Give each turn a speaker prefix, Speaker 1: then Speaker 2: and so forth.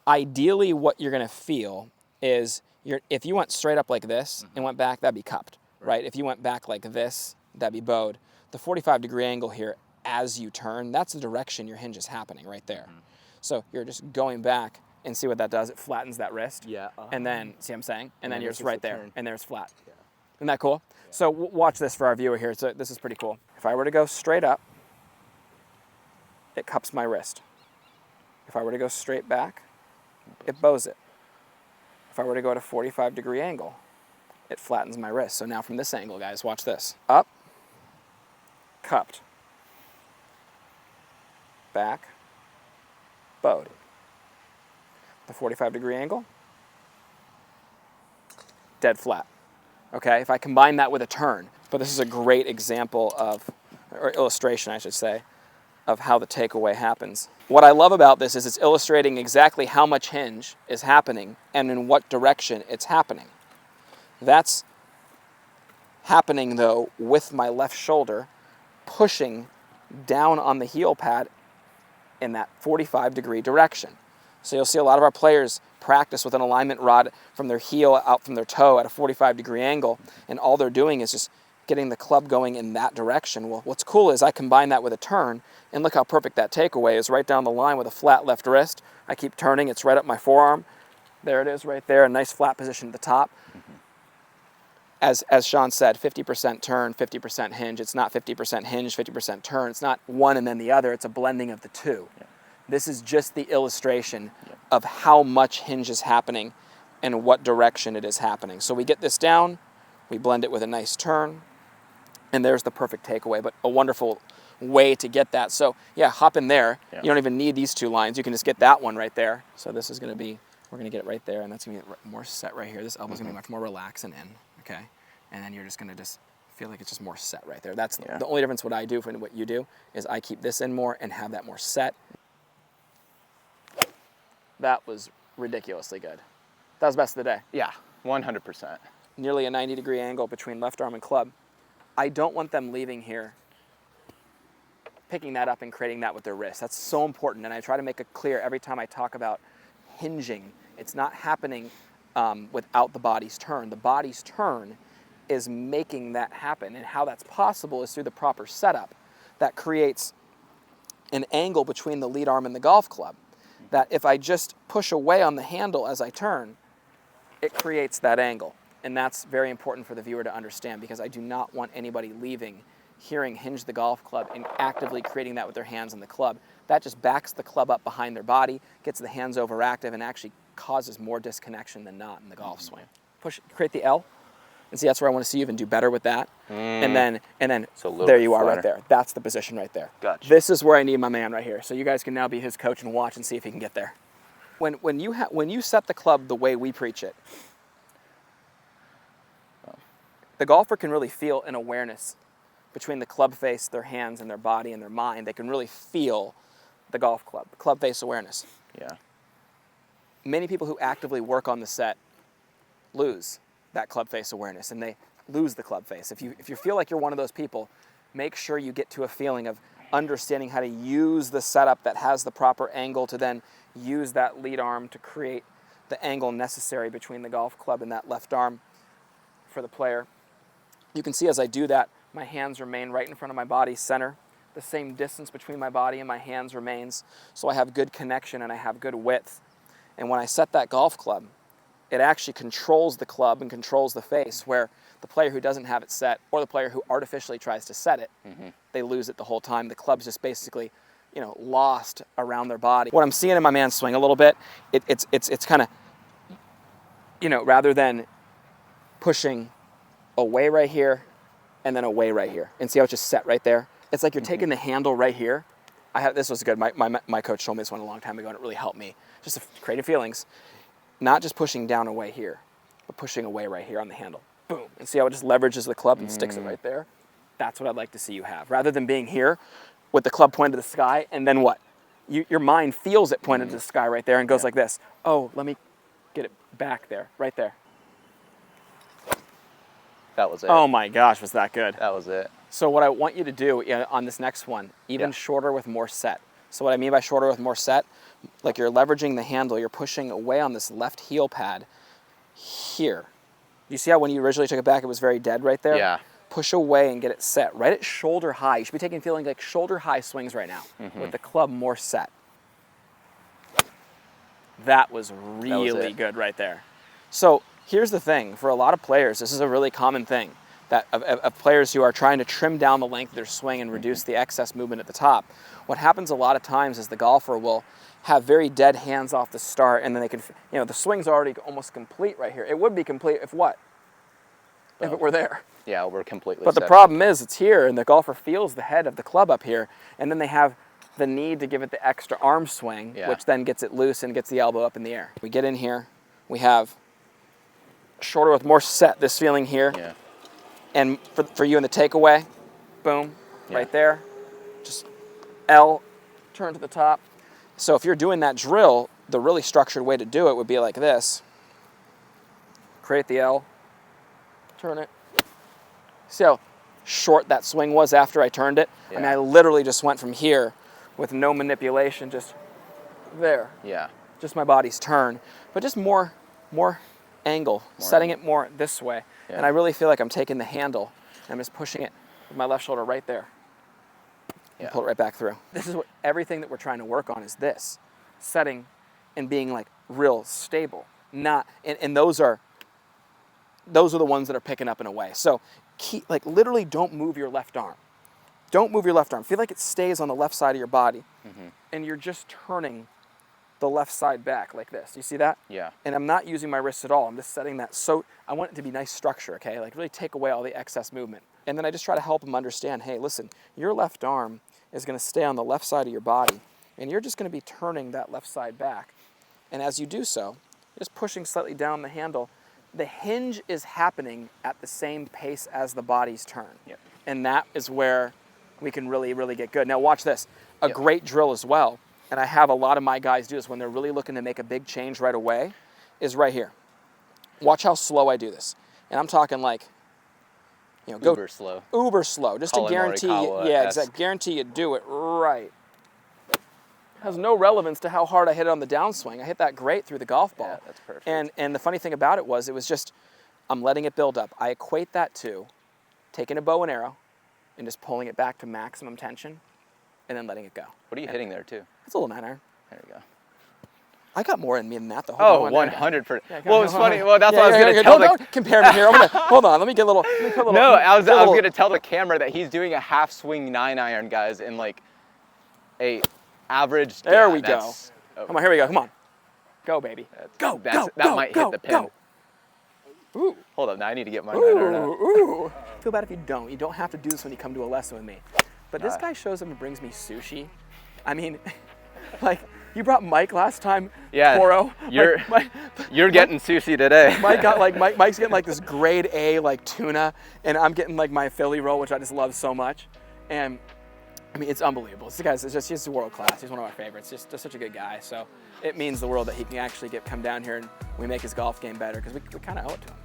Speaker 1: ideally what you're going to feel is if you went straight up like this and went back, that'd be cupped, right? If you went back like this, that'd be bowed. The 45-degree angle here as you turn, that's the direction your hinge is happening right there. So you're just going back and see what that does. It flattens that wrist.
Speaker 2: Yeah.
Speaker 1: And then, see what I'm saying? And then you're just right there.
Speaker 2: turn.
Speaker 1: And there's flat.
Speaker 2: Yeah.
Speaker 1: Isn't that cool? Yeah. So watch this for our viewer here. So this is pretty cool. If I were to go straight up, it cups my wrist. If I were to go straight back, it bows it. If I were to go at a 45-degree angle, it flattens my wrist. So now from this angle, guys, watch this. Up, cupped. Back, bowed. The 45-degree angle, dead flat. Okay, if I combine that with a turn, but this is a great example of, or illustration I should say, of how the takeaway happens. What I love about this is it's illustrating exactly how much hinge is happening and in what direction it's happening. That's happening though with my left shoulder pushing down on the heel pad in that 45-degree direction. So you'll see a lot of our players practice with an alignment rod from their heel out from their toe at a 45-degree angle, and all they're doing is just getting the club going in that direction. Well, what's cool is I combine that with a turn, and look how perfect that takeaway is right down the line with a flat left wrist. I keep turning, it's right up my forearm. There it is right there, a nice flat position at the top. As Sean said, 50% turn, 50% hinge. It's not 50% hinge, 50% turn. It's not one and then the other. It's a blending of the two. Yeah. This is just the illustration of how much hinge is happening and what direction it is happening. So we get this down, we blend it with a nice turn, and there's the perfect takeaway, but a wonderful way to get that. So yeah, hop in there. Yeah. You don't even need these two lines. You can just get that one right there. So this is going to be, we're going to get it right there, and that's going to get more set right here. This elbow's going to be much more relaxed and in, okay? And then you're just going to just feel like it's just more set right there. That's the only difference what I do from what you do is I keep this in more and have that more set. That was ridiculously good. That was best of the day.
Speaker 2: Yeah, 100%.
Speaker 1: Nearly a 90-degree angle between left arm and club. I don't want them leaving here picking that up and creating that with their wrist. That's so important, and I try to make it clear every time I talk about hinging. It's not happening without the body's turn. The body's turn is making that happen, and how that's possible is through the proper setup that creates an angle between the lead arm and the golf club, that if I just push away on the handle as I turn, it creates that angle. And that's very important for the viewer to understand, because I do not want anybody leaving hearing hinge the golf club and actively creating that with their hands on the club. That just backs the club up behind their body, gets the hands overactive, and actually causes more disconnection than not in the golf swing. Push, create the L, and see, that's where I want to see you even do better with that. And then so there you are right there. That's the position right there.
Speaker 2: Gotcha.
Speaker 1: This is where I need my man right here. So you guys can now be his coach and watch and see if he can get there. When you set the club the way we preach it, the golfer can really feel an awareness between the club face, their hands, and their body and their mind. They can really feel the golf club face awareness.
Speaker 2: Yeah.
Speaker 1: Many people who actively work on the set lose that club face awareness, and they lose the club face. If you feel like you're one of those people, make sure you get to a feeling of understanding how to use the setup that has the proper angle to then use that lead arm to create the angle necessary between the golf club and that left arm for the player. You can see as I do that, my hands remain right in front of my body center. The same distance between my body and my hands remains, so I have good connection and I have good width. And when I set that golf club, it actually controls the club and controls the face, where the player who doesn't have it set, or the player who artificially tries to set it, they lose it the whole time. The club's just basically, lost around their body. What I'm seeing in my man's swing a little bit, it's kind of, rather than pushing away right here and then away right here, and see how it's just set right there? It's like you're taking the handle right here. This was good. My coach told me this one a long time ago, and it really helped me. Just creative feelings. Not just pushing down away here, but pushing away right here on the handle. Boom. And see how it just leverages the club and sticks it right there? That's what I'd like to see you have. Rather than being here with the club pointed to the sky, and then what? Your mind feels it pointed to the sky right there and goes like this. Oh, let me get it back there, right there.
Speaker 2: That was it.
Speaker 1: Oh my gosh, was that good?
Speaker 2: That was it.
Speaker 1: So what I want you to do on this next one, even shorter with more set. So what I mean by shorter with more set, like you're leveraging the handle, you're pushing away on this left heel pad here. You see how when you originally took it back, it was very dead right there?
Speaker 2: Yeah.
Speaker 1: Push away and get it set right at shoulder high. You should be feeling like shoulder high swings right now with the club more set. That was really good right there. So here's the thing, for a lot of players, this is a really common thing that of players who are trying to trim down the length of their swing and reduce the excess movement at the top. What happens a lot of times is the golfer will have very dead hands off the start, and then they can, the swing's already almost complete right here. It would be complete if what? If it were there.
Speaker 2: Yeah, we're completely
Speaker 1: But the
Speaker 2: set.
Speaker 1: problem is it's here, and the golfer feels the head of the club up here, and then they have the need to give it the extra arm swing, which then gets it loose and gets the elbow up in the air. We get in here, we have shoulder with more set, this feeling here.
Speaker 2: Yeah.
Speaker 1: And for you in the takeaway, boom, right there. Just L, turn to the top. So if you're doing that drill, the really structured way to do it would be like this. Create the L, turn it. See how short that swing was after I turned it?
Speaker 2: Yeah.
Speaker 1: I mean, I literally just went from here with no manipulation, just there.
Speaker 2: Yeah.
Speaker 1: Just my body's turn, but just more angle, setting it more this way.
Speaker 2: Yeah.
Speaker 1: And I really feel like I'm taking the handle and I'm just pushing it with my left shoulder right there. And pull it right back through. This is what everything that we're trying to work on is this. Setting and being like real stable. Not and those are the ones that are picking up in a way. So literally don't move your left arm. Don't move your left arm. Feel like it stays on the left side of your body. And you're just turning the left side back like this. You see that?
Speaker 2: Yeah.
Speaker 1: And I'm not using my wrists at all. I'm just setting that. So I want it to be nice structure, okay? Like really take away all the excess movement. And then I just try to help them understand, hey, listen, your left arm is going to stay on the left side of your body, and you're just going to be turning that left side back. And as you do so, just pushing slightly down the handle, the hinge is happening at the same pace as the body's turn.
Speaker 2: Yep.
Speaker 1: And that is where we can really, really get good. Now watch this. A great drill as well, and I have a lot of my guys do this when they're really looking to make a big change right away, is right here. Watch how slow I do this. And I'm talking like, go
Speaker 2: Uber slow.
Speaker 1: Uber slow, just to guarantee guarantee you do it right. Has no relevance to how hard I hit it on the downswing. I hit that great through the golf ball.
Speaker 2: Yeah, that's perfect.
Speaker 1: And the funny thing about it was just, I'm letting it build up. I equate that to taking a bow and arrow and just pulling it back to maximum tension and then letting it go.
Speaker 2: What are you hitting there too?
Speaker 1: It's a little 9-iron.
Speaker 2: There we go.
Speaker 1: I got more in me than that the whole time.
Speaker 2: 100%. Well, it's funny. Well, that's what I was going to tell
Speaker 1: Don't compare me here. Hold on. Let me get a little.
Speaker 2: No, I was going to tell the camera that he's doing a half swing 9-iron, guys, in like a average.
Speaker 1: There we go. Come on, here we go. Come on. Go, baby.
Speaker 2: That might hit the pin.
Speaker 1: Ooh.
Speaker 2: Hold up. Now I need to get my 9-iron out.
Speaker 1: Ooh. Feel bad if you don't. You don't have to do this when you come to a lesson with me. But this guy shows up and brings me sushi. I mean, like. You brought Mike last time,
Speaker 2: yeah,
Speaker 1: Poro.
Speaker 2: You're getting sushi today.
Speaker 1: Mike's getting like this grade A like tuna, and I'm getting like my Philly roll, which I just love so much. And I mean, it's unbelievable. This guy's he's world class. He's one of our favorites. Just such a good guy. So it means the world that he can actually come down here and we make his golf game better because we kind of owe it to him.